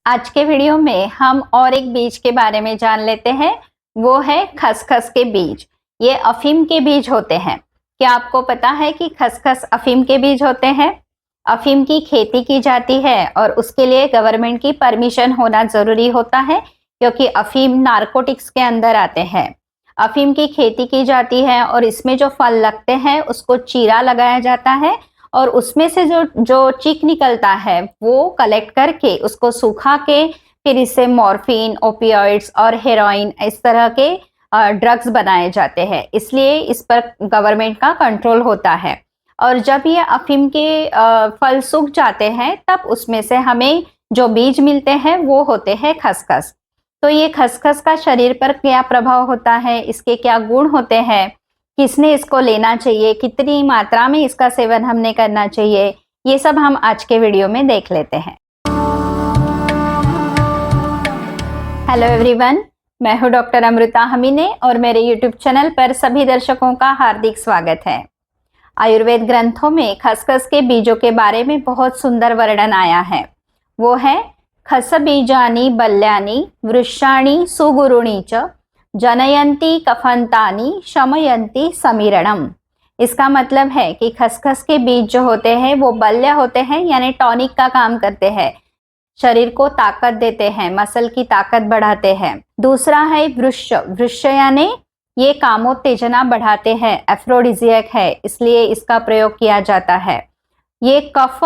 आज के वीडियो में हम और एक बीज के बारे में जान लेते हैं। वो है खसखस के बीज। ये अफीम के बीज होते हैं। क्या आपको पता है कि खसखस अफीम के बीज होते हैं? अफीम की खेती की जाती है और उसके लिए गवर्नमेंट की परमिशन होना जरूरी होता है, क्योंकि अफीम नारकोटिक्स के अंदर आते हैं। अफीम की खेती की जाती है और इसमें जो फल लगते हैं उसको चीरा लगाया जाता है और उसमें से जो जो चिक निकलता है वो कलेक्ट करके उसको सुखा के फिर इससे मॉर्फिन, ओपियोइड्स और हेरोइन इस तरह के ड्रग्स बनाए जाते हैं। इसलिए इस पर गवर्नमेंट का कंट्रोल होता है। और जब ये अफीम के फल सूख जाते हैं तब उसमें से हमें जो बीज मिलते हैं वो होते हैं खसखस। तो ये खसखस का शरीर पर क्या प्रभाव होता है, इसके क्या गुण होते हैं, किसने इसको लेना चाहिए, कितनी मात्रा में इसका सेवन हमने करना चाहिए, ये सब हम आज के वीडियो में देख लेते हैं। हेलो एवरीवन, मैं हूं डॉक्टर अमृता हमीने और मेरे यूट्यूब चैनल पर सभी दर्शकों का हार्दिक स्वागत है। आयुर्वेद ग्रंथों में खसखस के बीजों के बारे में बहुत सुंदर वर्णन आया है। वो है खस बीजानी बल्यानी वृक्षाणी सुगुरुणी च जनयंती कफंतानी शमयंती समीरणम। इसका मतलब है कि खसखस के बीज जो होते हैं वो बल्य होते हैं, यानी टॉनिक का काम करते हैं, शरीर को ताकत देते हैं, मसल की ताकत बढ़ाते हैं। दूसरा है वृक्ष। वृक्ष यानी ये कामोत्तेजना बढ़ाते हैं, एफ्रोडिजियक है, इसलिए इसका प्रयोग किया जाता है। ये कफ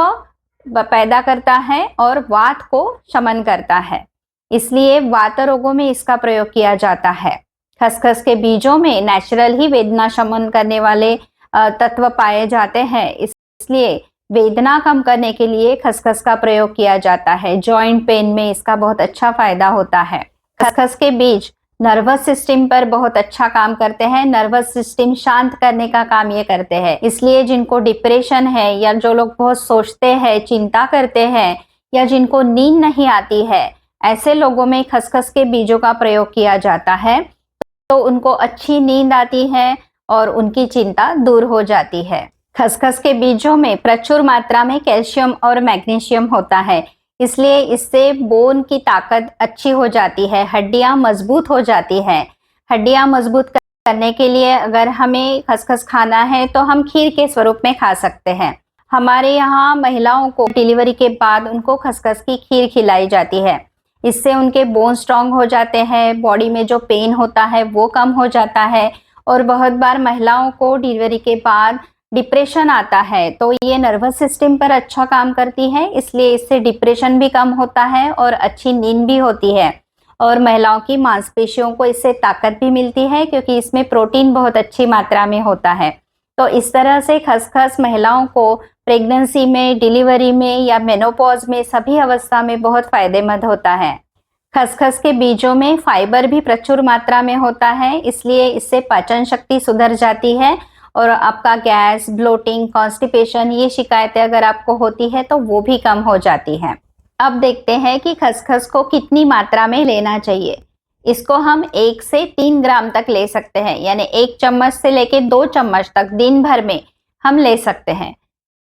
पैदा करता है और वात को शमन करता है, इसलिए वात रोगों में इसका प्रयोग किया जाता है। खसखस के बीजों में नेचुरल ही वेदना शमन करने वाले तत्व पाए जाते हैं, इसलिए वेदना कम करने के लिए खसखस का प्रयोग किया जाता है। जॉइंट पेन में इसका बहुत अच्छा फायदा होता है। खसखस के बीज नर्वस सिस्टम पर बहुत अच्छा काम करते हैं, नर्वस सिस्टम शांत करने का काम ये करते हैं। इसलिए जिनको डिप्रेशन है या जो लोग बहुत सोचते हैं, चिंता करते हैं या जिनको नींद नहीं आती है, ऐसे लोगों में खसखस के बीजों का प्रयोग किया जाता है तो उनको अच्छी नींद आती है और उनकी चिंता दूर हो जाती है। खसखस के बीजों में प्रचुर मात्रा में कैल्शियम और मैग्नीशियम होता है, इसलिए इससे बोन की ताकत अच्छी हो जाती है, हड्डियां मजबूत हो जाती है। हड्डियां मजबूत करने के लिए अगर हमें खसखस खाना है तो हम खीर के स्वरूप में खा सकते हैं। हमारे यहाँ महिलाओं को डिलीवरी के बाद उनको खसखस की खीर खिलाई जाती है। इससे उनके बोन स्ट्रांग हो जाते हैं, बॉडी में जो पेन होता है वो कम हो जाता है। और बहुत बार महिलाओं को डिलीवरी के बाद डिप्रेशन आता है, तो ये नर्वस सिस्टम पर अच्छा काम करती है, इसलिए इससे डिप्रेशन भी कम होता है और अच्छी नींद भी होती है। और महिलाओं की मांसपेशियों को इससे ताकत भी मिलती है, क्योंकि इसमें प्रोटीन बहुत अच्छी मात्रा में होता है। तो इस तरह से खसखस महिलाओं को प्रेगनेंसी में, डिलीवरी में या मेनोपॉज में सभी अवस्था में बहुत फायदेमंद होता है। खसखस के बीजों में फाइबर भी प्रचुर मात्रा में होता है, इसलिए इससे पाचन शक्ति सुधर जाती है और आपका गैस, ब्लोटिंग, कॉन्स्टिपेशन ये शिकायतें अगर आपको होती है तो वो भी कम हो जाती हैं। अब देखते हैं कि खसखस को कितनी मात्रा में लेना चाहिए। इसको हम 1 से 3 ग्राम तक ले सकते हैं, यानी 1 चम्मच से लेके 2 चम्मच तक दिन भर में हम ले सकते हैं।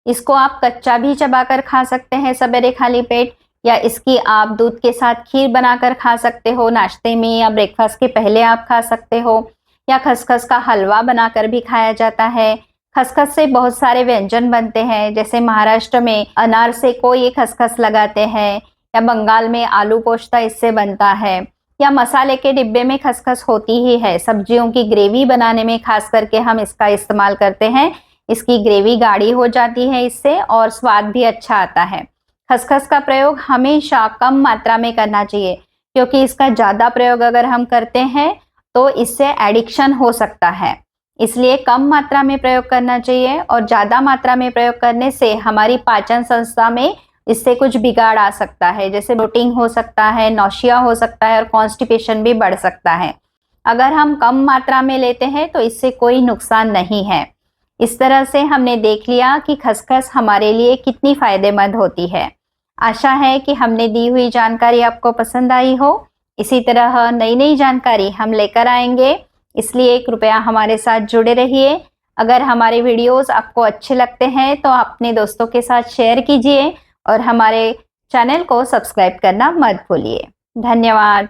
इसको आप कच्चा भी चबाकर खा सकते हैं सवेरे खाली पेट, या इसकी आप दूध के साथ खीर बनाकर खा सकते हो नाश्ते में, या ब्रेकफास्ट के पहले आप खा सकते हो, या खसखस का हलवा बनाकर भी खाया जाता है। खसखस से बहुत सारे व्यंजन बनते हैं, जैसे महाराष्ट्र में अनारसे को ये खसखस लगाते हैं, या बंगाल में आलू पोश्ता इससे बनता है, या मसाले के डिब्बे में खसखस होती ही है। सब्जियों की ग्रेवी बनाने में खास करके हम इसका इस्तेमाल करते हैं। इसकी ग्रेवी गाढ़ी हो जाती है इससे और स्वाद भी अच्छा आता है। खसखस का प्रयोग हमेशा कम मात्रा में करना चाहिए, क्योंकि इसका ज़्यादा प्रयोग अगर हम करते हैं तो इससे एडिक्शन हो सकता है। इसलिए कम मात्रा में प्रयोग करना चाहिए, और ज़्यादा मात्रा में प्रयोग करने से हमारी पाचन संस्था में इससे कुछ बिगाड़ आ सकता है, जैसे ब्लोटिंग हो सकता है, नौशिया हो सकता है और कॉन्स्टिपेशन भी बढ़ सकता है। अगर हम कम मात्रा में लेते हैं तो इससे कोई नुकसान नहीं है। इस तरह से हमने देख लिया कि खसखस हमारे लिए कितनी फायदेमंद होती है। आशा है कि हमने दी हुई जानकारी आपको पसंद आई हो। इसी तरह नई नई जानकारी हम लेकर आएंगे, इसलिए कृपया हमारे साथ जुड़े रहिए। अगर हमारे वीडियोस आपको अच्छे लगते हैं तो अपने दोस्तों के साथ शेयर कीजिए और हमारे चैनल को सब्सक्राइब करना मत भूलिए। धन्यवाद।